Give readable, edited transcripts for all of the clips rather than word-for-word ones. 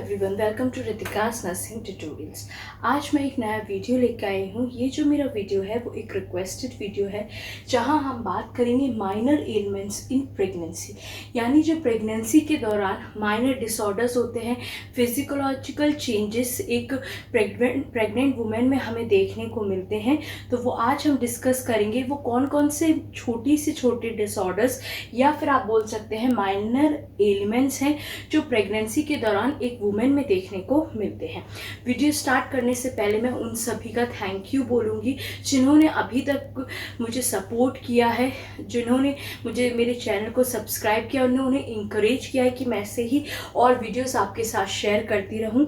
Everyone, welcome to Ritika's nursing tutorials. आज मैं एक नया वीडियो लेकर आई हूँ। ये जो मेरा वीडियो है वो एक रिक्वेस्टेड वीडियो है, जहाँ हम बात करेंगे माइनर एलिमेंट्स इन प्रेगनेंसी। यानी जो प्रेगनेंसी के दौरान माइनर डिसऑर्डर्स होते हैं, फिजियोलॉजिकल चेंजेस एक प्रेग्नेंट वुमेन में हमें देखने को मिलते हैं, तो वो आज हम डिस्कस करेंगे। वो कौन कौन से छोटी से छोटे डिसऑर्डर्स या फिर आप बोल सकते हैं माइनर एलिमेंट्स हैं जो प्रेगनेंसी के दौरान एक वुमेन में देखने को मिलते हैं। वीडियो स्टार्ट करने से पहले मैं उन सभी का थैंक यू बोलूँगी जिन्होंने अभी तक मुझे सपोर्ट किया है, जिन्होंने मुझे मेरे चैनल को सब्सक्राइब किया, उन्होंने इंकरेज किया है कि मैं ऐसे ही और वीडियोस आपके साथ शेयर करती रहूं।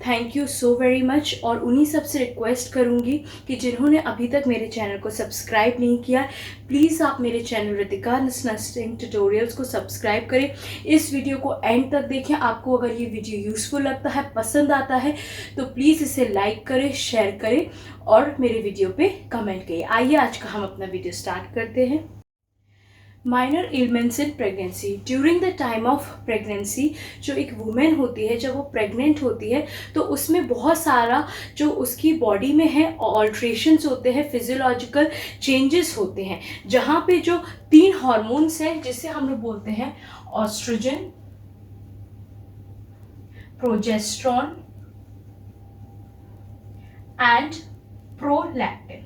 Thank you so very much. और उन्हीं सबसे रिक्वेस्ट करूंगी कि जिन्होंने अभी तक मेरे चैनल को सब्सक्राइब नहीं किया, प्लीज़ आप मेरे चैनल रितिका नर्सिंग ट्यूटोरियल्स को सब्सक्राइब करें। इस वीडियो को एंड तक देखें। आपको अगर ये वीडियो यूज़फुल लगता है, पसंद आता है, तो प्लीज़ इसे लाइक करें, शेयर करें और मेरे वीडियो पे कमेंट करें। आइए आज का हम अपना वीडियो स्टार्ट करते हैं। Minor elements in pregnancy. During the time of pregnancy, जो एक वुमेन होती है, जब वो प्रेग्नेंट होती है, तो उसमें बहुत सारा जो उसकी बॉडी में है ऑल्ट्रेशंस होते हैं, फिजियोलॉजिकल चेंजेस होते हैं, जहाँ पे जो 3 हार्मोन्स हैं जिसे हम लोग बोलते हैं ऑस्ट्रोजन, प्रोजेस्ट्रॉन एंड प्रोलैक्टिन।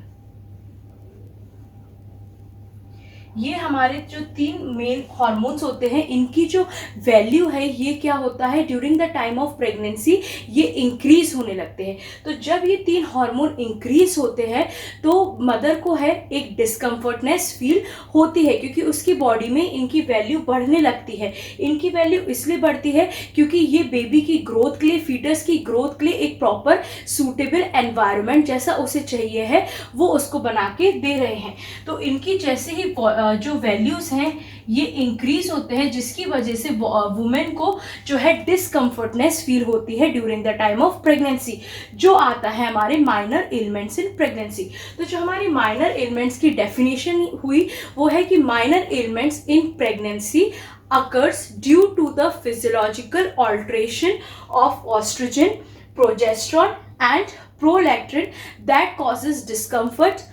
ये हमारे जो 3 मेन हार्मोन्स होते हैं, इनकी जो वैल्यू है, ये क्या होता है during the time of pregnancy, ये इंक्रीज होने लगते हैं। तो जब ये 3 हार्मोन इंक्रीज होते हैं तो मदर को है एक डिस्कम्फर्टनेस फील होती है, क्योंकि उसकी बॉडी में इनकी वैल्यू बढ़ने लगती है। इनकी वैल्यू इसलिए बढ़ती है क्योंकि ये बेबी की ग्रोथ के लिए, फीटस की ग्रोथ के लिए एक प्रॉपर सूटेबल एनवायरनमेंट जैसा उसे चाहिए है, वो उसको बना के दे रहे हैं। तो इनकी जैसे ही जो वैल्यूज हैं ये इंक्रीज होते हैं, जिसकी वजह से वुमेन को जो है डिस्कम्फर्टनेस फील होती है during the time of pregnancy, जो आता है हमारे माइनर एलिमेंट्स इन प्रेगनेंसी। तो जो हमारी माइनर एलिमेंट्स की डेफिनेशन हुई वो है कि minor elements in pregnancy occurs due to the physiological alteration of estrogen, progesterone and prolactin that causes discomfort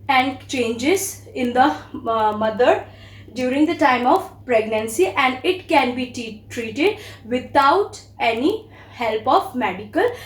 and changes in the mother during the time of pregnancy, and it can be treated without any help of medical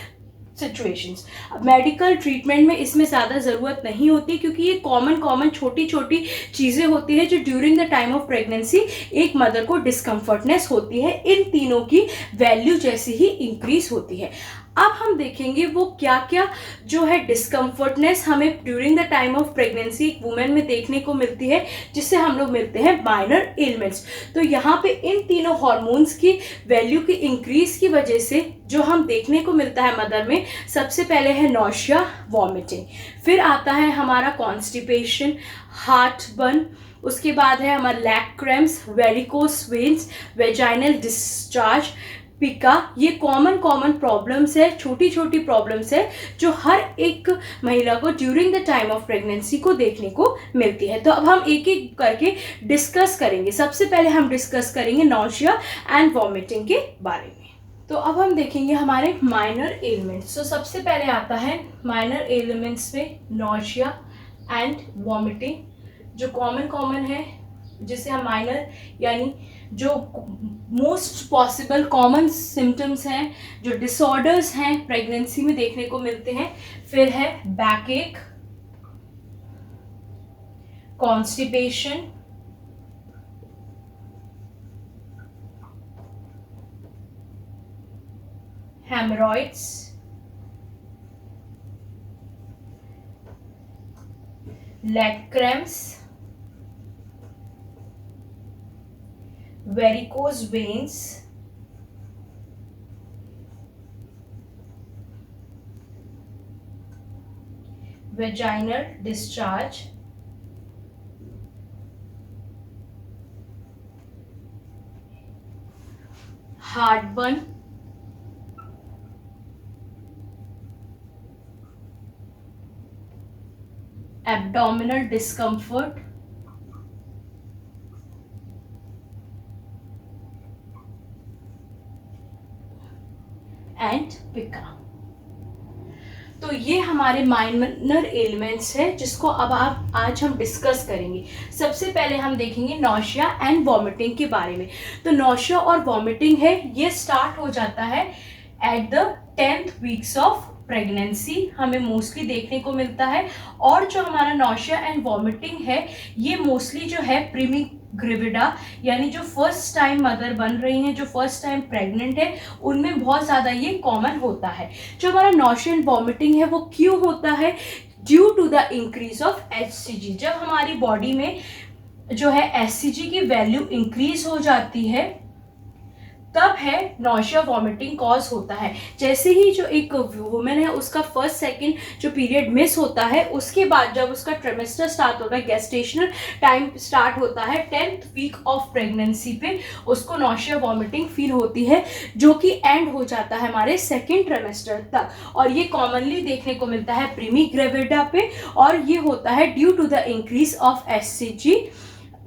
situations. Medical treatment में इसमें ज़्यादा ज़रूरत नहीं होती, क्योंकि ये common छोटी छोटी चीज़ें होती है जो during the time of pregnancy एक मदर को डिस्कम्फर्टनेस होती है। इन तीनों की वैल्यू जैसे ही इंक्रीज होती है। अब हम देखेंगे वो क्या क्या जो है डिस्कम्फर्टनेस हमें during the time of pregnancy एक वुमेन में देखने को मिलती है, जिससे हम लोग मिलते हैं माइनर एलिमेंट्स। तो यहाँ पे इन तीनों हार्मोन्स की वैल्यू की इंक्रीज की वजह से जो हम देखने को मिलता है मदर में, सबसे पहले है नॉशिया, वॉमिटिंग, फिर आता है हमारा कॉन्स्टिपेशन, हार्ट बर्न, उसके बाद है हमारा leg cramps, varicose veins, vaginal discharge, pica. ये कॉमन प्रॉब्लम्स है, छोटी छोटी प्रॉब्लम्स है जो हर एक महिला को during the time of pregnancy को देखने को मिलती है। तो अब हम एक एक करके डिस्कस करेंगे। सबसे पहले हम डिस्कस करेंगे नॉशिया एंड वॉमिटिंग के बारे में। तो अब हम देखेंगे हमारे माइनर एलिमेंट्स। तो सबसे पहले आता है माइनर एलिमेंट्स में नॉशिया एंड वॉमिटिंग, जो कॉमन है, जिसे हम माइनर यानी जो मोस्ट पॉसिबल कॉमन सिम्टम्स हैं, जो डिसऑर्डर्स हैं प्रेगनेंसी में देखने को मिलते हैं। फिर है backache, constipation, haemorrhoids, leg cramps, varicose veins, vaginal discharge, heartburn, abdominal discomfort, pica. तो ये हमारे माइनर एलिमेंट्स है जिसको अब आज हम डिस्कस करेंगे। सबसे पहले हम देखेंगे नौशिया एंड वॉमिटिंग के बारे में। तो नौशिया और वॉमिटिंग है ये स्टार्ट हो जाता है at the 10th weeks of pregnancy, हमें मोस्टली देखने को मिलता है। और जो हमारा नौशिया एंड वॉमिटिंग है ये मोस्टली जो है प्रीमी ग्रेविडा यानी जो फर्स्ट टाइम मदर बन रही हैं, जो फर्स्ट टाइम प्रेग्नेंट है, उनमें बहुत ज़्यादा ये कॉमन होता है। जो हमारा नौशिया एंड वॉमिटिंग है वो क्यों होता है? Due to the increase of HCG। जब हमारी बॉडी में जो है HCG की वैल्यू इंक्रीज हो जाती है तब है नौशिया वॉमिटिंग कॉज होता है। जैसे ही जो एक वुमेन है उसका फर्स्ट सेकंड जो पीरियड मिस होता है, उसके बाद जब उसका ट्रिमेस्टर स्टार्ट होता है, गेस्टेशनल टाइम स्टार्ट होता है, 10th वीक ऑफ प्रेगनेंसी पे उसको नौशिया वॉमिटिंग फील होती है, जो कि एंड हो जाता है हमारे सेकेंड ट्रिमेस्टर तक। और ये कॉमनली देखने को मिलता है प्रीमी ग्रेविडा पे, और ये होता है due to the increase of HCG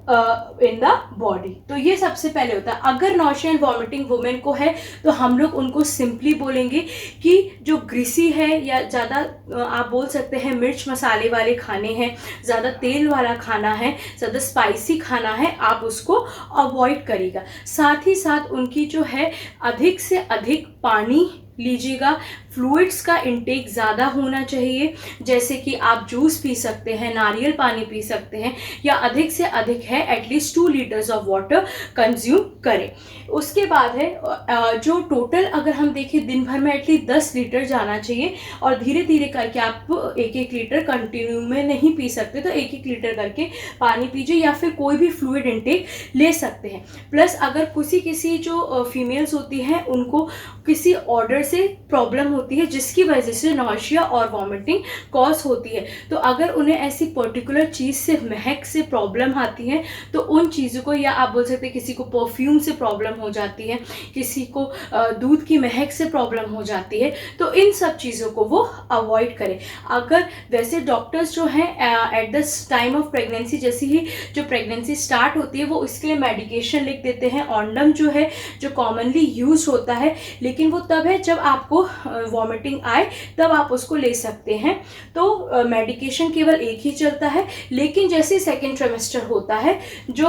in the body. तो ये सबसे पहले होता है। अगर नौशिया एंड वॉमिटिंग वुमेन को है तो हम लोग उनको सिंपली बोलेंगे कि जो ग्रीसी है या ज़्यादा आप बोल सकते हैं मिर्च मसाले वाले खाने हैं, ज़्यादा तेल वाला खाना है, ज़्यादा स्पाइसी खाना है, आप उसको अवॉइड करिएगा। साथ ही साथ उनकी जो है अधिक से अधिक पानी लीजिएगा, फ्लूइड्स का इंटेक ज़्यादा होना चाहिए, जैसे कि आप जूस पी सकते हैं, नारियल पानी पी सकते हैं, या अधिक से अधिक है at least 2 litres of water consume करें। उसके बाद है जो टोटल अगर हम देखें दिन भर में एटलीस्ट 10 लीटर जाना चाहिए, और धीरे धीरे करके आप 1-1 लीटर कंटिन्यू में नहीं पी सकते तो 1-1 लीटर करके पानी पीजिए, या फिर कोई भी फ्लूइड इंटेक ले सकते हैं। प्लस अगर किसी जो फीमेल्स होती हैं उनको किसी ऑर्डर से प्रॉब्लम होती है जिसकी वजह से नौशिया और वॉमिटिंग कॉज होती है, तो अगर उन्हें ऐसी पर्टिकुलर चीज़ से महक से प्रॉब्लम आती है तो उन चीज़ों को, या आप बोल सकते हैं किसी को परफ्यूम से प्रॉब्लम हो जाती है, किसी को दूध की महक से प्रॉब्लम हो जाती है, तो इन सब चीज़ों को वो अवॉइड करें। अगर वैसे डॉक्टर्स जो हैं eight the time of pregnancy, जैसे ही जो प्रेगनेंसी स्टार्ट होती है वो इसके लिए मेडिकेशन लिख देते हैं। ऑन्डम जो है जो कॉमनली यूज होता है, लेकिन वो तब है जब आपको वॉमिटिंग आए तब आप उसको ले सकते हैं। तो मेडिकेशन केवल एक ही चलता है, लेकिन जैसे सेकेंड ट्रिमेस्टर होता है जो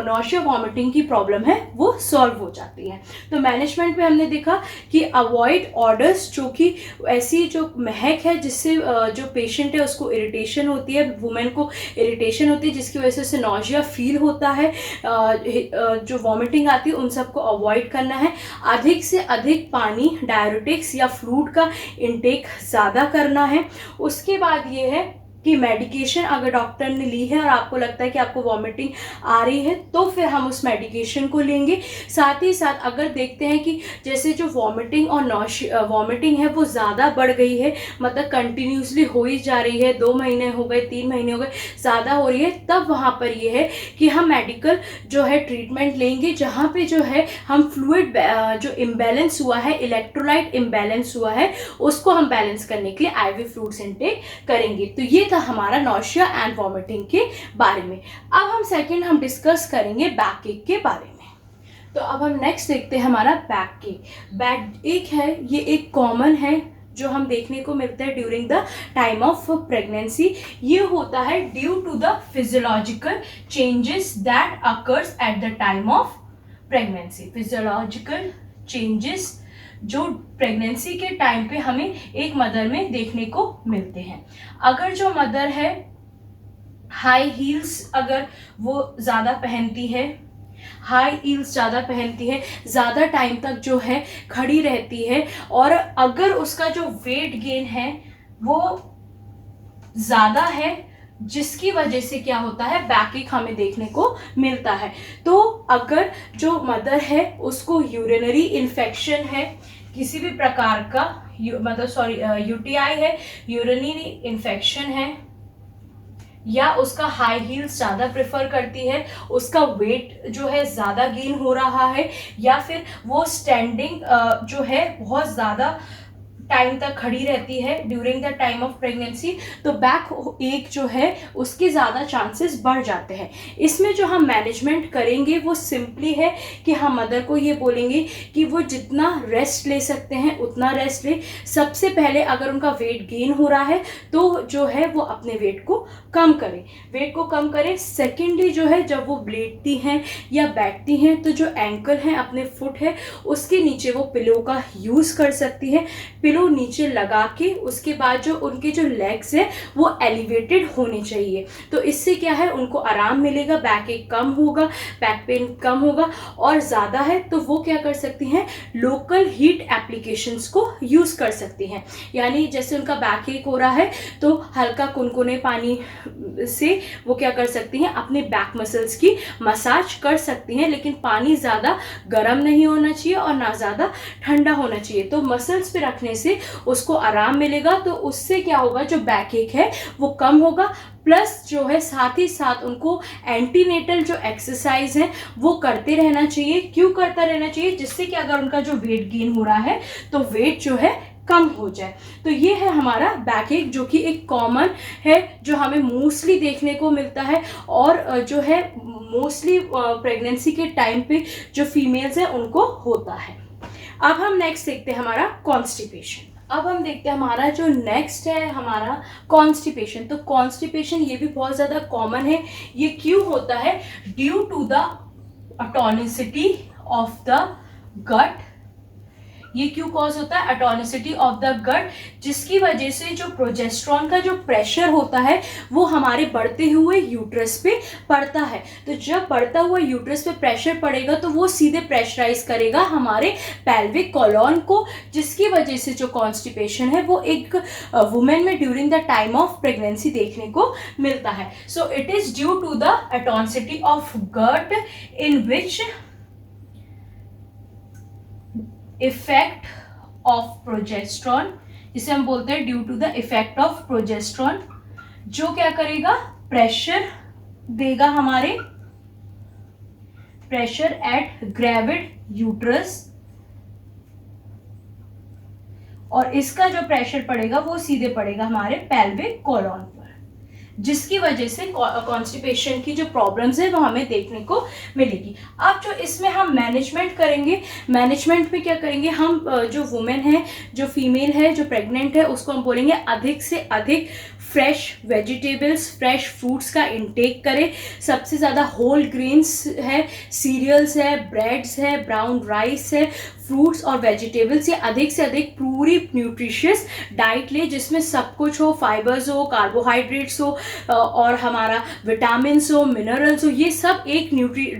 नौशिया वॉमिटिंग की प्रॉब्लम है वो सॉल्व हो जाती है। तो मैनेजमेंट में हमने देखा कि अवॉइड ऑर्डर्स, जो कि ऐसी जो महक है जिससे जो पेशेंट है उसको इरिटेशन होती है, वुमेन को इरिटेशन होती है जिसकी वजह से उसे नौशिया फील होता है, जो वॉमिटिंग आती है, उन सबको अवॉइड करना है। अधिक से अधिक पानी, डायरेटिक्स या फ्लूइड का इंटेक ज़्यादा करना है। उसके बाद ये है कि मेडिकेशन अगर डॉक्टर ने ली है और आपको लगता है कि आपको वॉमिटिंग आ रही है तो फिर हम उस मेडिकेशन को लेंगे। साथ ही साथ अगर देखते हैं कि जैसे जो वॉमिटिंग और वॉमिटिंग है वो ज़्यादा बढ़ गई है, मतलब कंटिन्यूसली हो ही जा रही है, 2 महीने हो गए, 3 महीने हो गए, ज़्यादा हो रही है, तब वहाँ पर ये है कि हम मेडिकल जो है ट्रीटमेंट लेंगे, जहाँ पे जो है हम फ्लूइड जो इम्बैलेंस हुआ है, इलेक्ट्रोलाइट इम्बैलेंस हुआ है, उसको हम बैलेंस करने के लिए IV फ्लूइड्स इनटेक करेंगे। तो ये था हमारा नौशिया एंड वॉमिटिंग के बारे में। अब हम डिस्कस करेंगे बैक एक के बारे में। तो अब हम नेक्स्ट देखते हैं हमारा बैक एक। बैक एक है, ये एक कॉमन है जो हम देखने को मिलता है during the time of pregnancy. ये होता है due to the physiological changes that occurs at the time of pregnancy. Physiological changes जो प्रेगनेंसी के टाइम पे हमें एक मदर में देखने को मिलते हैं। अगर जो मदर है हाई हील्स अगर वो ज़्यादा पहनती है, हाई हील्स ज़्यादा पहनती है, ज़्यादा टाइम तक जो है खड़ी रहती है, और अगर उसका जो वेट गेन है वो ज़्यादा है, जिसकी वजह से क्या होता है बैक एक हमें देखने को मिलता है। तो अगर जो मदर है उसको यूरिनरी इन्फेक्शन है, किसी भी प्रकार का UTI है, यूरिनरी इन्फेक्शन है, या उसका हाई हील्स ज़्यादा प्रेफर करती है, उसका वेट जो है ज़्यादा गेन हो रहा है, या फिर वो स्टैंडिंग जो है बहुत ज़्यादा टाइम तक खड़ी रहती है during the time of pregnancy, तो बैक एक जो है उसके ज़्यादा चांसेस बढ़ जाते हैं। इसमें जो हम मैनेजमेंट करेंगे वो सिंपली है कि हम मदर को ये बोलेंगे कि वो जितना रेस्ट ले सकते हैं उतना रेस्ट ले। सबसे पहले अगर उनका वेट गेन हो रहा है तो जो है वो अपने वेट को कम करें। सेकेंडली जो है जब वो लेटती हैं या बैठती हैं तो जो एंकल है अपने फुट है उसके नीचे वो पिलो का यूज़ कर सकती है। पिलो नीचे लगा के उसके बाद जो उनके जो लेग्स है वो एलिवेटेड होने चाहिए, तो इससे क्या है उनको आराम मिलेगा, बैक एक कम होगा, बैक पेन कम होगा। और ज़्यादा है तो वो क्या कर सकती हैं, लोकल हीट एप्लीकेशंस को यूज़ कर सकती हैं। यानी जैसे उनका बैक एक हो रहा है तो हल्का कुनकुने पानी से वो क्या कर सकती हैं, अपने बैक मसल्स की मसाज कर सकती हैं, लेकिन पानी ज़्यादा गर्म नहीं होना चाहिए और ना ज़्यादा ठंडा होना चाहिए। तो मसल्स पे रखने से उसको आराम मिलेगा, तो उससे क्या होगा, जो बैक एक है वो कम होगा। प्लस जो है साथ ही साथ उनको एंटीनेटल जो एक्सरसाइज है वो करते रहना चाहिए। क्यों करता रहना चाहिए, जिससे कि अगर उनका जो वेट गेन हो रहा है तो वेट जो है कम हो जाए। तो ये है हमारा बैक एक, जो कि एक कॉमन है जो हमें मोस्टली देखने को मिलता है और जो है मोस्टली प्रेगनेंसी के टाइम पे जो फीमेल्स हैं उनको होता है। अब हम नेक्स्ट देखते हैं हमारा कॉन्स्टिपेशन। अब हम देखते हैं हमारा जो नेक्स्ट है हमारा कॉन्स्टिपेशन। तो कॉन्स्टिपेशन ये भी बहुत ज़्यादा कॉमन है। ये क्यों होता है, due to the atonicity of the gut. ये क्यों कॉज होता है, अटोनिसिटी ऑफ द गट, जिसकी वजह से जो प्रोजेस्टेरॉन का जो प्रेशर होता है वो हमारे बढ़ते हुए यूट्रस पे पड़ता है। तो जब बढ़ता हुआ यूट्रस पे प्रेशर पड़ेगा तो वो सीधे प्रेशराइज करेगा हमारे पेल्विक कॉलम को, जिसकी वजह से जो कॉन्स्टिपेशन है वो एक वुमेन में during the time of pregnancy देखने को मिलता है। So it is due to the atonicity of gut in which effect of progesterone, जिसे हम बोलते हैं due to the effect of progesterone, जो क्या करेगा, प्रेशर देगा हमारे, प्रेशर एट ग्रेविड यूट्रस, और इसका जो प्रेशर पड़ेगा वो सीधे पड़ेगा हमारे पेल्विक कॉलम पर, जिसकी वजह से कॉन्स्टिपेशन की जो प्रॉब्लम्स है वो हमें देखने को मिलेगी। अब जो इसमें हम मैनेजमेंट करेंगे, मैनेजमेंट में क्या करेंगे हम, जो वुमेन है, जो फीमेल है, जो प्रेग्नेंट है, उसको हम बोलेंगे अधिक से अधिक फ्रेश वेजिटेबल्स, फ्रेश फ्रूट्स का इंटेक करें। सबसे ज़्यादा होल ग्रेन्स है, सीरियल्स है, ब्रेड्स है, ब्राउन राइस है, फ्रूट्स और वेजिटेबल्स, ये अधिक से अधिक पूरी न्यूट्रिशियस डाइट ले, जिसमें सब कुछ हो, फाइबर्स हो, कार्बोहाइड्रेट्स हो और हमारा विटामिन्स हो, मिनरल्स हो, ये सब एक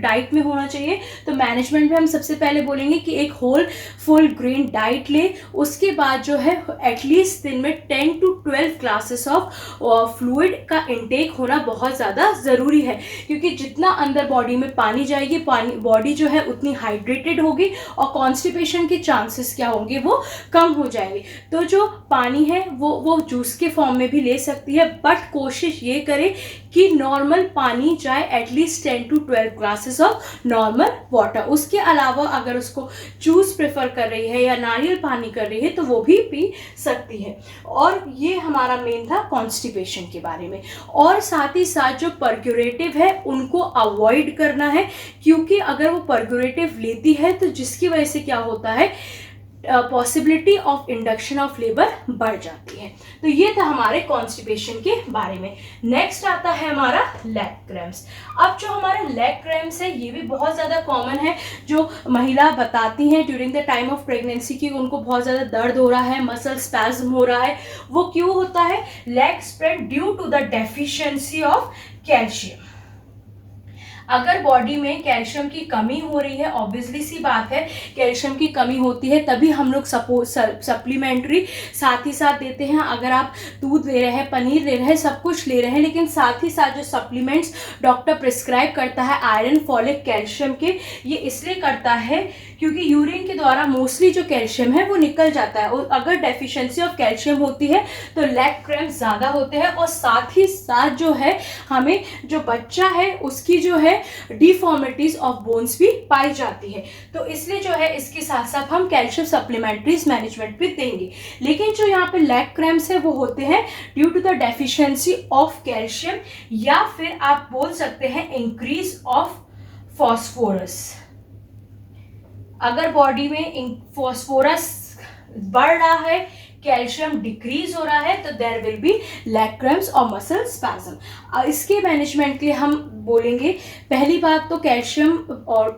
डाइट में होना चाहिए। तो मैनेजमेंट में हम सबसे पहले बोलेंगे कि एक होल फुल ग्रेन डाइट ले। उसके बाद जो है एटलीस्ट दिन में 10 to 12 ग्लासेस ऑफ फ्लूइड का इंटेक होना बहुत ज़्यादा ज़रूरी है, क्योंकि जितना अंदर बॉडी में पानी जाएगी, बॉडी जो है उतनी हाइड्रेटेड होगी और कॉन्स्टिपेशन के चांसेस क्या होंगे, वो कम हो जाएंगे। तो जो पानी है वो जूस के फॉर्म में भी ले सकती है, बट कोशिश ये करे कि नॉर्मल पानी जाए, at least 10 to 12 glasses of normal water. उसके अलावा अगर उसको जूस प्रेफर कर रही है या नारियल पानी कर रही है तो वो भी पी सकती है। और ये हमारा मेन था कॉन्स्टिपेशन के बारे में। और साथ ही साथ जो पर्क्यूरेटिव है उनको अवॉइड करना है, क्योंकि अगर वो पर्क्यूरेटिव लेती है तो जिसकी वजह से क्या होता है, possibility of induction of labour बढ़ जाती है। तो ये था हमारे कॉन्स्टिपेशन के बारे में। नेक्स्ट आता है हमारा लेग क्रैम्प्स। अब जो हमारा लेग क्रैम्प्स है ये भी बहुत ज़्यादा कॉमन है, जो महिला बताती हैं during the time of pregnancy कि उनको बहुत ज़्यादा दर्द हो रहा है, मसल स्पैज्म हो रहा है। वो क्यों होता है, leg spread due to the deficiency of calcium. अगर बॉडी में कैल्शियम की कमी हो रही है, ऑब्वियसली सी बात है कैल्शियम की कमी होती है, तभी हम लोग सप्लीमेंट्री साथ ही साथ देते हैं। अगर आप दूध ले रहे हैं, पनीर ले रहे हैं, सब कुछ ले रहे हैं, लेकिन साथ ही साथ जो सप्लीमेंट्स डॉक्टर प्रिस्क्राइब करता है आयरन, फॉलिक, कैल्शियम के, ये इसलिए करता है क्योंकि यूरिन के द्वारा मोस्टली जो कैल्शियम है वो निकल जाता है, और अगर डेफिशिएंसी ऑफ कैल्शियम होती है तो लेग क्रैम्प ज़्यादा होते हैं, और साथ ही साथ जो है हमें जो बच्चा है उसकी जो है डिफॉर्मिटीज ऑफ बोन्स भी पाई जाती है। तो इसलिए जो है इसके साथ साथ हम कैल्शियम सप्लीमेंट्रीज मैनेजमेंट भी देंगे। लेकिन जो यहाँ पे लेग क्रैम्प्स है वो होते हैं due to the deficiency of calcium, या फिर आप बोल सकते हैं इंक्रीज ऑफ फॉस्फोरस। अगर बॉडी में फॉस्फोरस बढ़ रहा है, कैल्शियम डिक्रीज हो रहा है, तो there will be leg cramps और मसल स्पैज्म। इसके मैनेजमेंट के लिए हम बोलेंगे, पहली बात तो कैल्शियम और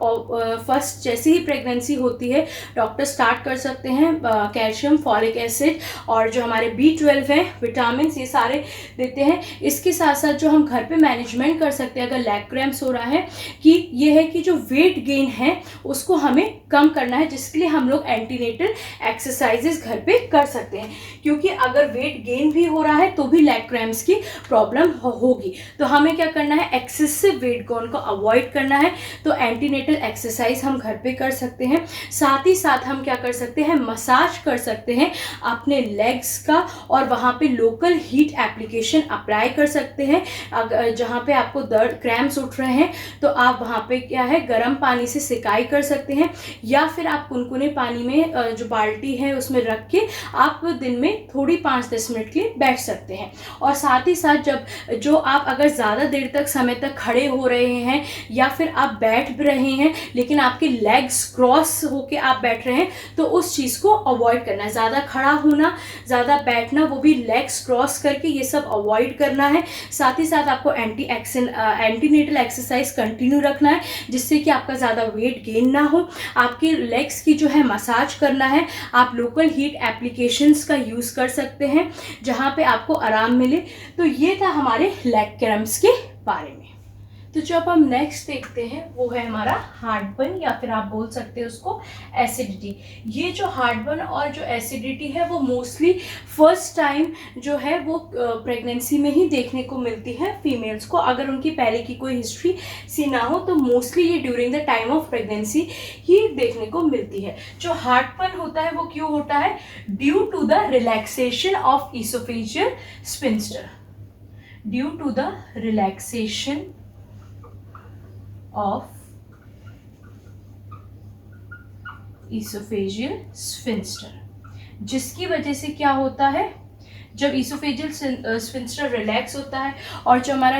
फर्स्ट जैसे ही प्रेगनेंसी होती है डॉक्टर स्टार्ट कर सकते हैं कैल्शियम, फॉलिक एसिड और जो हमारे B12 हैं, विटामिन, ये सारे देते हैं। इसके साथ साथ जो हम घर पे मैनेजमेंट कर सकते हैं अगर लेग क्रैम्प्स हो रहा है, कि ये है कि जो वेट गेन है उसको हमें कम करना है, जिसके लिए हम लोग एंटीनेटल एक्सरसाइजेस घर पे कर सकते हैं। क्योंकि अगर वेट गेन भी हो रहा है तो भी लेग क्रैम्प्स की प्रॉब्लम होगी। तो हमें क्या करना है, एक्सेसिव वेट गेन को अवॉइड करना है। तो एंटीनेटल एक्सरसाइज हम घर पे कर सकते हैं। साथ ही साथ हम क्या कर सकते हैं, मसाज कर सकते हैं अपने लेग्स का, और वहाँ पे लोकल हीट एप्लीकेशन अप्लाई कर सकते हैं। अगर जहाँ पे आपको दर्द क्रैम्प्स उठ रहे हैं तो आप वहाँ पे क्या है गर्म पानी से सिकाई कर सकते हैं, या फिर आप कुनकुने पानी में जो बाल्टी है उसमें रख के आप दिन में थोड़ी 5-10 मिनट के लिए बैठ सकते हैं। और साथ ही साथ जब जो आप अगर ज़्यादा देर तक समय तक खड़े हो रहे हैं या फिर आप बैठ भी रहे हैं लेकिन आपके लेग्स क्रॉस होके आप बैठ रहे हैं, तो उस चीज़ को अवॉइड करना है। ज़्यादा खड़ा होना, ज़्यादा बैठना, वो भी लेग्स क्रॉस करके, ये सब अवॉइड करना है। साथ ही साथ आपको एंटीनेटल एक्सरसाइज कंटिन्यू रखना है, जिससे कि आपका ज़्यादा वेट गेन ना हो। आपके लेग्स की जो है मसाज करना है। आप लोकल हीट एप्लीकेशंस का यूज़ कर सकते हैं जहाँ पे आपको आराम मिले। तो ये था हमारे लेग क्रैम्प्स के बारे में। तो जो अब हम नेक्स्ट देखते हैं वो है हमारा हार्टबर्न, या फिर आप बोल सकते हैं उसको एसिडिटी। ये जो हार्टबर्न और जो एसिडिटी है वो मोस्टली फर्स्ट टाइम जो है वो प्रेगनेंसी में ही देखने को मिलती है फीमेल्स को। अगर उनकी पहले की कोई हिस्ट्री सी ना हो तो मोस्टली ये during the time of pregnancy ही देखने को मिलती है। जो हार्टबर्न होता है वो क्यों होता है, due to the relaxation of esophageal sphincter, due to the relaxation of esophageal sphincter, जिसकी वजह से क्या होता है, जब इसोफेजियल स्फिंक्टर रिलैक्स होता है और जो हमारा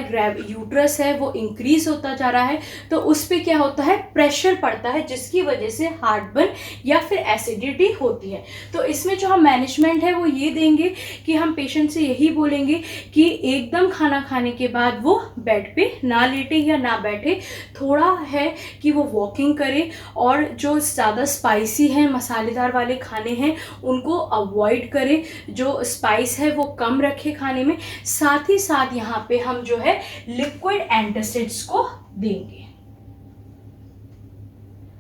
यूट्रस है वो इंक्रीज होता जा रहा है, तो उस पर क्या होता है, प्रेशर पड़ता है, जिसकी वजह से हार्टबर्न या फिर एसिडिटी होती है। तो इसमें जो हम मैनेजमेंट है वो ये देंगे कि हम पेशेंट से यही बोलेंगे कि एकदम खाना खाने के बाद वो बेड पे ना लेटे या ना बैठे, थोड़ा है कि वो वॉकिंग करे, और जो ज़्यादा स्पाइसी है, मसालेदार वाले खाने हैं उनको अवॉइड करें, जो स्पाइस है वो कम रखे खाने में। साथ ही साथ यहाँ पे हम जो है लिक्विड एंटासिड्स को देंगे,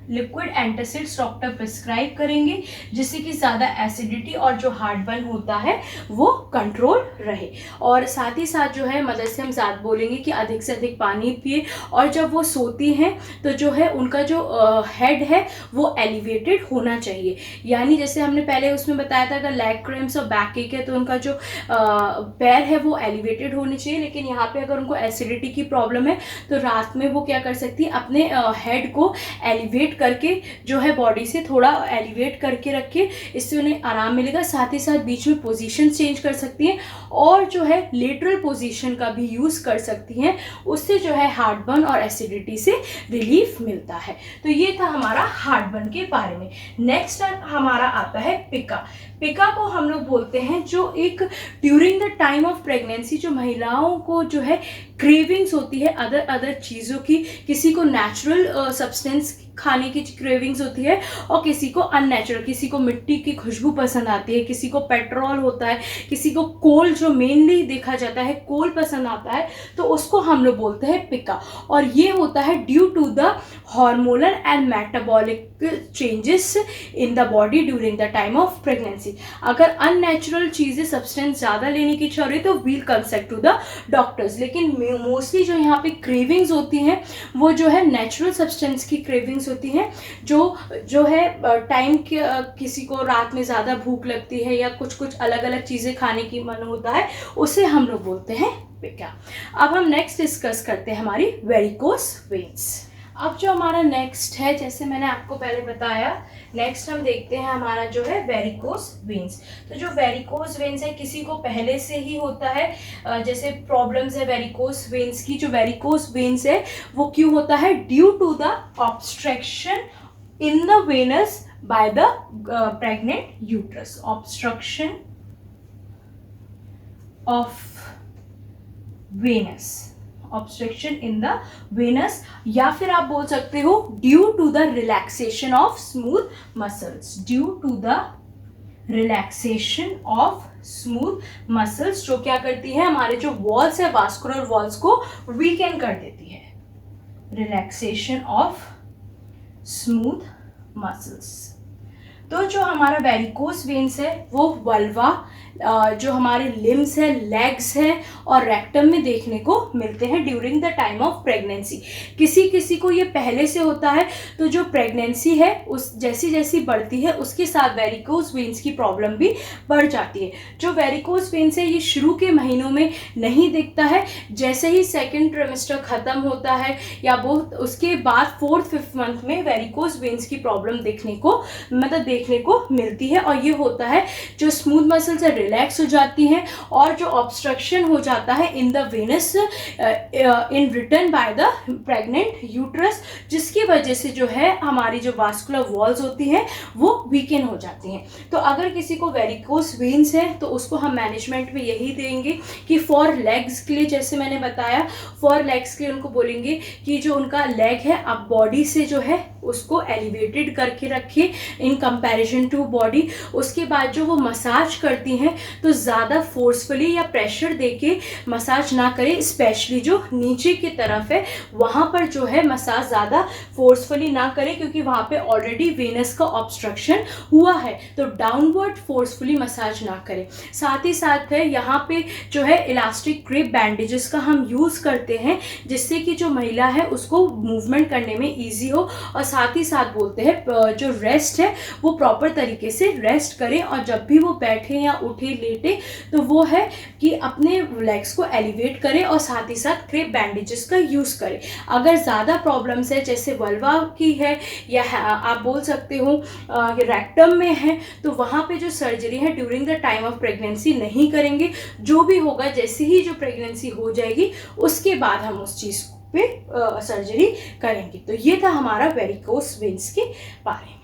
लिक्विड एंटासिड्स डॉक्टर प्रिस्क्राइब करेंगे, जिससे कि ज़्यादा एसिडिटी और जो हार्टबर्न होता है वो कंट्रोल रहे। और साथ ही साथ जो है मदर से हम ज़्यादा बोलेंगे कि अधिक से अधिक पानी पिए, और जब वो सोती हैं तो जो है उनका जो हेड है वो एलिवेटेड होना चाहिए। यानी जैसे हमने पहले उसमें बताया था अगर लेग क्रैम्प्स और बैक एक है तो उनका जो पैर है वो एलिवेटेड होने चाहिए। लेकिन यहाँ पे अगर उनको एसिडिटी की प्रॉब्लम है तो रात में वो क्या कर सकती है, अपने हेड को एलिवेट करके जो है बॉडी से थोड़ा एलिवेट करके रखे, इससे उन्हें आराम मिलेगा। साथ ही साथ बीच में पोजीशन चेंज कर सकती हैं, और जो है लेटरल पोजीशन का भी यूज़ कर सकती हैं, उससे जो है हार्टबर्न और एसिडिटी से रिलीफ मिलता है। तो ये था हमारा हार्टबर्न के बारे में। नेक्स्ट हमारा आता है पिका। पिका को हम लोग बोलते हैं जो एक during the time of pregnancy जो महिलाओं को जो है क्रेविंग्स होती है अदर चीज़ों की, किसी को नेचुरल सब्सटेंस खाने की क्रेविंग्स होती है और किसी को अननेचुरल, किसी को मिट्टी की खुशबू पसंद आती है, किसी को पेट्रोल होता है, किसी को कोल, जो मेनली देखा जाता है कोल पसंद आता है, तो उसको हम लोग बोलते हैं पिका। और ये होता है due to the hormonal and metabolic changes in the body during the time of pregnancy. अगर अननेचुरल चीज़ें सब्सटेंस ज़्यादा लेने की इच्छा हो रही है तो we'll consult to the doctors. लेकिन मोस्टली जो यहाँ पे क्रेविंग्स होती हैं वो जो है नेचुरल सब्सटेंस की क्रेविंग्स होती हैं, जो है टाइम के किसी को रात में ज़्यादा भूख लगती है या कुछ कुछ अलग अलग चीज़ें खाने की मन होता है, उसे हम लोग बोलते हैं पिका। अब हम नेक्स्ट डिस्कस करते हैं हमारी वेरिकोस वेन्स। अब जो हमारा नेक्स्ट है, जैसे मैंने आपको पहले बताया, नेक्स्ट हम देखते हैं हमारा जो है वेरिकोस वेन्स। तो जो वेरिकोस वेन्स है किसी को पहले से ही होता है, जैसे प्रॉब्लम्स है वेरिकोस वेन्स की। जो वेरिकोस वेन्स है वो क्यों होता है? Due to the obstruction in the venous by the pregnant uterus. Obstruction of venous, obstruction in the venous, या फिर आप बोल सकते हो due to the relaxation of smooth muscles. Due to the relaxation of smooth muscles, जो क्या करती है, हमारे जो वॉल्स है, वास्कुलर वॉल्स को वीकेन कर देती है। Relaxation of smooth muscles. तो जो हमारा वेरिकोस वेन्स है वो वल्वा, जो हमारे लिम्स है, लेग्स है और रेक्टम में देखने को मिलते हैं during the time of pregnancy. किसी किसी को ये पहले से होता है, तो जो प्रेगनेंसी है उस जैसी जैसी बढ़ती है उसके साथ वेरिकोस वेन्स की प्रॉब्लम भी बढ़ जाती है। जो वेरिकोस वेन्स है ये शुरू के महीनों में नहीं दिखता है, जैसे ही सेकेंड ट्रिमेस्टर ख़त्म होता है या बहुत उसके बाद 4th-5th मंथ में वेरिकोस वेन्स की प्रॉब्लम देखने को मिलती है। और ये होता है जो स्मूथ मसल्स है रिलैक्स हो जाती हैं और जो ऑब्स्ट्रक्शन हो जाता है in the venous in return by the pregnant uterus, जिसकी वजह से जो है हमारी जो वास्कुलर वॉल्स होती हैं वो वीकेन हो जाती हैं। तो अगर किसी को वेरिकोस वेन्स है तो उसको हम मैनेजमेंट में यही देंगे कि फॉर लेग्स के लिए, जैसे मैंने बताया, फॉर लेग्स के लिए उनको बोलेंगे कि जो उनका लेग है आप बॉडी से जो है उसको एलिवेटेड करके रखिए इन कंपैरिजन टू बॉडी। उसके बाद जो वो मसाज करती हैं तो ज़्यादा फोर्सफुली या प्रेशर देके मसाज ना करें, स्पेशली जो नीचे की तरफ है वहाँ पर जो है मसाज ज़्यादा फोर्सफुली ना करें, क्योंकि वहाँ पे ऑलरेडी वेनस का ऑब्स्ट्रक्शन हुआ है, तो डाउनवर्ड फोर्सफुली मसाज ना करें। साथ ही साथ है यहाँ पे जो है इलास्टिक क्रेप बैंडेजेस का हम यूज़ करते हैं, जिससे कि जो महिला है उसको मूवमेंट करने में ईजी हो। और साथ ही साथ बोलते हैं जो रेस्ट है वो प्रॉपर तरीके से रेस्ट करें, और जब भी वो बैठे या उठे लेटे तो वो है कि अपने लेग्स को एलिवेट करें और साथ ही साथ क्रेप बैंडेजेस का यूज़ करें। अगर ज़्यादा प्रॉब्लम्स है जैसे वल्वा की है या आप बोल सकते हो रेक्टम में है, तो वहाँ पे जो सर्जरी है during the time of pregnancy नहीं करेंगे। जो भी होगा जैसे ही जो प्रेगनेंसी हो जाएगी उसके बाद हम उस चीज़ पे सर्जरी करेंगे। तो ये था हमारा वेरिकोस वेन्स के बारे में।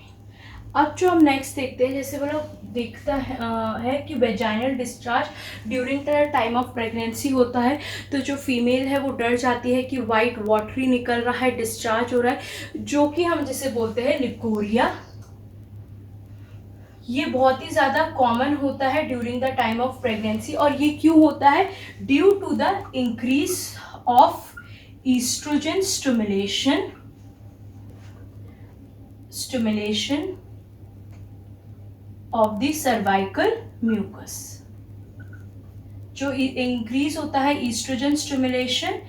अब जो हम नेक्स्ट देखते हैं, जैसे वो दिखता है कि vaginal discharge during the time of pregnancy होता है, तो जो फीमेल है वो डर जाती है कि वाइट वाटरी निकल रहा है, डिस्चार्ज हो रहा है, जो कि हम जिसे बोलते हैं लिकोरिया। ये बहुत ही ज़्यादा कॉमन होता है during the time of pregnancy. और ये क्यों होता है? Due to the increase of estrogen stimulation of the cervical mucus। जो इंक्रीज होता है ईस्ट्रोजन स्टिमुलेशन,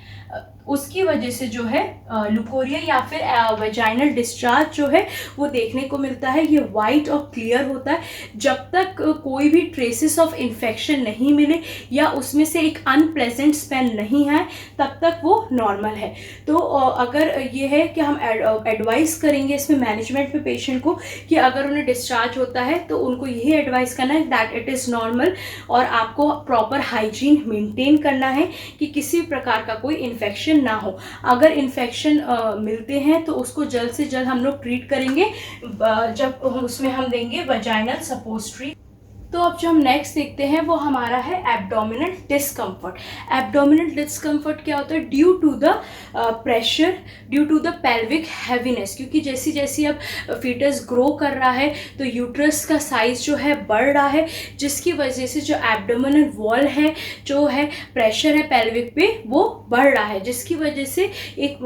उसकी वजह से जो है लुकोरिया या फिर वेजाइनल डिस्चार्ज जो है वो देखने को मिलता है। ये वाइट और क्लियर होता है। जब तक कोई भी ट्रेसेस ऑफ इन्फेक्शन नहीं मिले या उसमें से एक अनप्लेजेंट स्मेल नहीं है तब तक वो नॉर्मल है। तो अगर ये है कि हम एडवाइस करेंगे इसमें मैनेजमेंट में पेशेंट को कि अगर उन्हें डिस्चार्ज होता है तो उनको यही एडवाइस करना है दैट इट इज़ नॉर्मल, और आपको प्रॉपर हाइजीन मेंटेन करना है कि किसी प्रकार का कोई इन्फेक्शन ना हो। अगर इन्फेक्शन मिलते हैं तो उसको जल्द से जल्द हम लोग ट्रीट करेंगे, जब उसमें हम देंगे वजाइनल सपोजिटरी। तो अब जो हम नेक्स्ट देखते हैं वो हमारा है एब्डोमिनल डिस्कम्फर्ट। एब्डोमिनल डिस्कम्फर्ट क्या होता है? Due to the pressure, due to the pelvic heaviness, क्योंकि जैसी जैसी अब फीटस ग्रो कर रहा है तो यूट्रस का साइज जो है बढ़ रहा है, जिसकी वजह से जो एब्डोमिनल वॉल है, जो है प्रेशर है पेल्विक पे वो बढ़ रहा है, जिसकी वजह से एक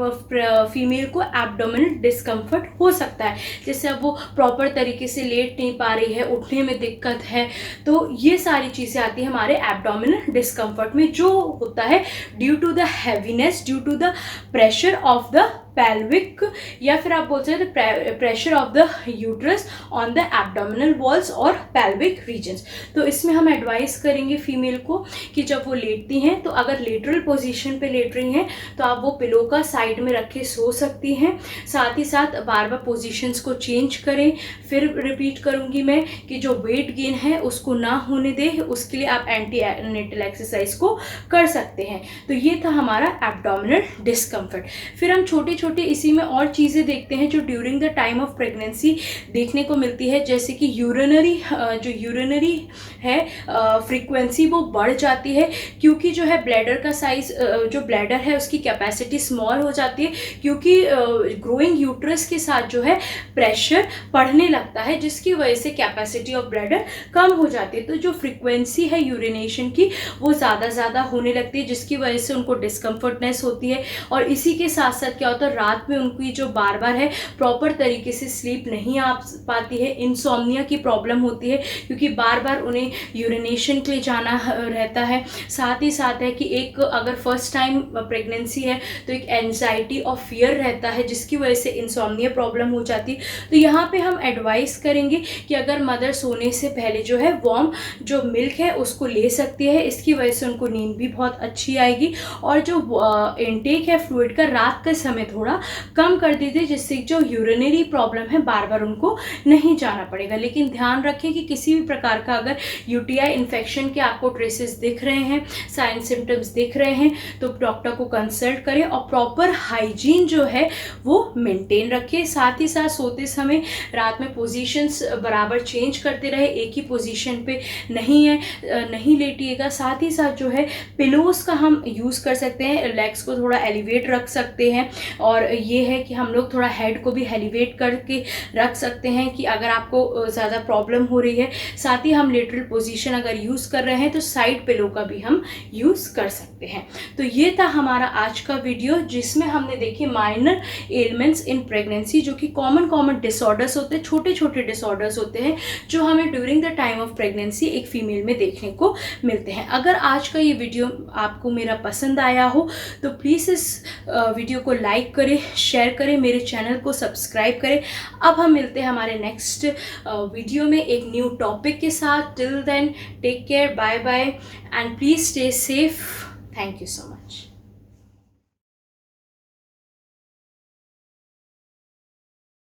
फीमेल को एब्डोमिनल डिस्कम्फर्ट हो सकता है। जैसे अब वो प्रॉपर तरीके से लेट नहीं पा रही है, उठने में दिक्कत है, तो ये सारी चीज़ें आती हैं हमारे एब्डोमिनल डिस्कम्फर्ट में, जो होता है due to the heaviness, due to the pressure of the pelvic, या फिर आप बोल सकते हैं pressure of the uterus on the abdominal walls और pelvic regions। तो इसमें हम एडवाइस करेंगे फीमेल को कि जब वो लेटती हैं तो अगर लेटरल पोजीशन पे लेट रही हैं तो आप वो पिलो का साइड में रख के सो सकती हैं। साथ ही साथ बार बार पोजीशंस को चेंज करें। फिर रिपीट करूँगी मैं कि जो वेट गेन है उसको ना होने दें, उसके लिए आप एंटी नेटल एक्सरसाइज को कर सकते हैं। तो ये था हमारा एब्डोमिनल डिस्कम्फर्ट। फिर हम छोटे छोटे इसी में और चीज़ें देखते हैं जो during the time of pregnancy देखने को मिलती है, जैसे कि यूरिनरी है फ्रीक्वेंसी वो बढ़ जाती है, क्योंकि जो है ब्लैडर का साइज, जो ब्लैडर है उसकी कैपेसिटी स्मॉल हो जाती है, क्योंकि ग्रोइंग यूट्रस के साथ जो है प्रेशर बढ़ने लगता है, जिसकी वजह से कैपेसिटी ऑफ ब्लैडर कम हो जाती है। तो जो फ्रीक्वेंसी है यूरिनेशन की वो ज़्यादा होने लगती है, जिसकी वजह से उनको डिस्कम्फर्टनेस होती है। और इसी के साथ साथ क्या होता है, रात में उनकी जो बार बार है प्रॉपर तरीके से स्लीप नहीं आ पाती है, इंसोम्निया की प्रॉब्लम होती है, क्योंकि बार बार उन्हें यूरिनेशन के लिए जाना रहता है। साथ ही साथ है कि एक अगर फर्स्ट टाइम प्रेगनेंसी है तो एक एंजाइटी और फियर रहता है, जिसकी वजह से इंसोम्निया प्रॉब्लम हो जाती है। तो यहाँ पे हम एडवाइस करेंगे कि अगर मदर सोने से पहले जो है वार्म जो मिल्क है उसको ले सकती है, इसकी वजह से उनको नींद भी बहुत अच्छी आएगी। और जो इनटेक है फ्लूइड का रात के समय थोड़ा कम कर दीजिए, जिससे जो यूरिनरी प्रॉब्लम है बार बार उनको नहीं जाना पड़ेगा। लेकिन ध्यान रखें कि किसी भी प्रकार का अगर यूटीआई इन्फेक्शन के आपको ट्रेसेस दिख रहे हैं, साइन सिम्टम्स दिख रहे हैं, तो डॉक्टर को कंसल्ट करें और प्रॉपर हाइजीन जो है वो मेंटेन रखें। साथ ही साथ सोते समय रात में पोजीशंस बराबर चेंज करते रहे, एक ही पोजीशन पे नहीं लेटिएगा। साथ ही साथ जो है पिलोस का हम यूज़ कर सकते हैं, लेग्स को थोड़ा एलिवेट रख सकते हैं, और ये है कि हम लोग थोड़ा हेड को भी एलिवेट करके रख सकते हैं कि अगर आपको ज़्यादा प्रॉब्लम हो रही है। साथ ही हम लेटरल पोजीशन अगर यूज़ कर रहे हैं तो साइड पिलो का भी हम यूज़ कर सकते हैं। तो ये था हमारा आज का वीडियो, जिसमें हमने देखी माइनर एलिमेंट्स इन प्रेगनेंसी, जो कि कॉमन डिसऑर्डर्स होते हैं, छोटे डिसऑर्डर्स होते हैं जो हमें during the time of pregnancy एक फीमेल में देखने को मिलते हैं। अगर आज का ये वीडियो आपको मेरा पसंद आया हो तो प्लीज़ इस वीडियो को लाइक करें, शेयर करें, मेरे चैनल को सब्सक्राइब करें। अब हम मिलते हैं हमारे नेक्स्ट वीडियो में एक न्यू टॉपिक के साथ। Till then take care, bye bye and please stay safe. Thank you so much.